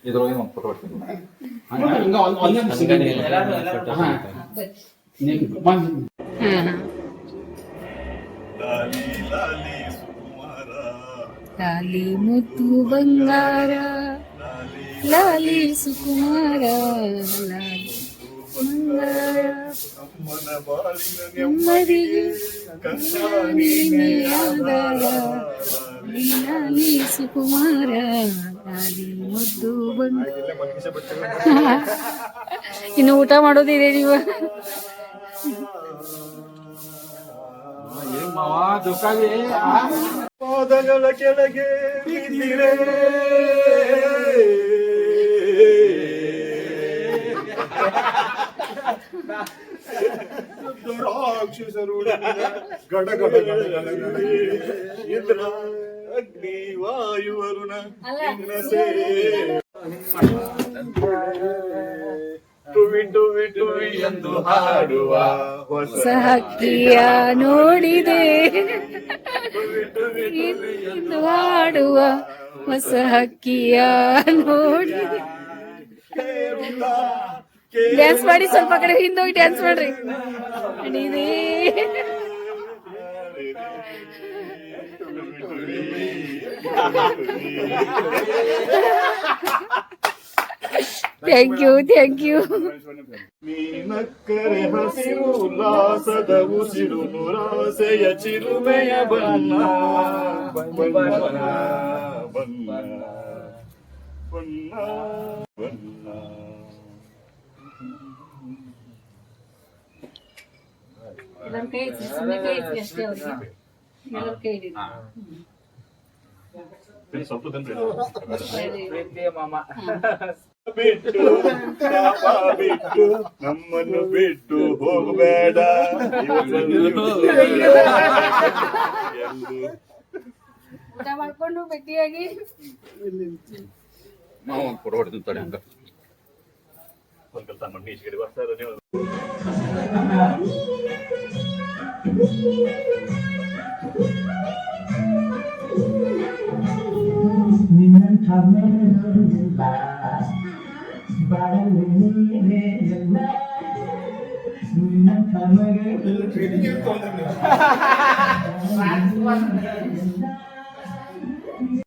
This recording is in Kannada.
ಇದ್ರೊಳಗೆ ಒಂದು ಫೋಟೋ ಹೊಡ್ತೀನಿ. ಲಾಲಿ ಮುತ್ತು ಬಂಗಾರ, ಲಾಲಿ ಸುಕುಮಾರ, ಲಾಲಿ ಬಂಗಾರ ನೆಮ್ಮದಿಗೆ ನೀನೇ ಆಧಾರ, ಲಾಲಿ ಸುಕುಮಾರ, ಲಾಲಿ ಮುದ್ದು ಬಂಗಾರ. ಇನ್ನು ಊಟ ಮಾಡೋದಿದೆ ನೀವು? ಪಾದಗಳ ಕೆಳಗೆ ಬಿದ್ದಿರೆ ರಾಕ್ಷಸರು ಗಡ ಗಡ ಗಡ ಗಡ ಗಡ ಇಂದ್ರ ಅಗ್ನಿ ವಾಯು ವರುಣ ಟುವಿ ಟುವಿ ಟುವಿ ಎಂದು ಹಾಡುವ ಹೊಸ ಹಕ್ಕಿಯ ನೋಡಿದೆ ಎಂದು ಹಾಡುವ ಹೊಸ ಹಕ್ಕಿಯ ನೋಡಿದೆ. ಡ್ಯಾನ್ಸ್ ಮಾಡಿ, ಸ್ವಲ್ಪ ಕಡೆ ಹಿಂದೋಗಿ ಡ್ಯಾನ್ಸ್ ಮಾಡ್ರಿ. Thank you, thank you. ನೀನಕ್ಕರೆ ಹಸಿರು ಉಲ್ಲಾಸದ ಉಸಿರು ನುರಾಸೆಯ ಚಿರುಮೆಯ ಬಣ್ಣ ಬಣ್ಣ ಬಣ್ಣ ಬಣ್ಣ ಬಣ್ಣ. ಎಲ್ಲರ ಕೈ ಸುಮ್ಮನೆ ಕೈ ಅಷ್ಟೇ ಅವ್ರಿಗೆ, ಎಲ್ಲರ ಕೈ ಹಿಡಿದು ಸ್ವಲ್ಪ ಮಾಮ ಬಿಟ್ಟು ಬಿಟ್ಟು ನಮ್ಮನ್ನು ಬಿಟ್ಟು ಹೋಗಬೇಡ. ಊಟ ಮಾಡ್ಕೊಂಡು ಭೇಟಿಯಾಗಿ ಮಾವ ಒಂದು ಫೋಟೋ ಹೊಡ್ತೀನಿ ತಡಿ. ಹಂಗ ಒಂದು ಕೆಲಸ ಮಾಡಿ ಈಚೆಗೆ ಬರ್ತಾರೆ ನೀವು.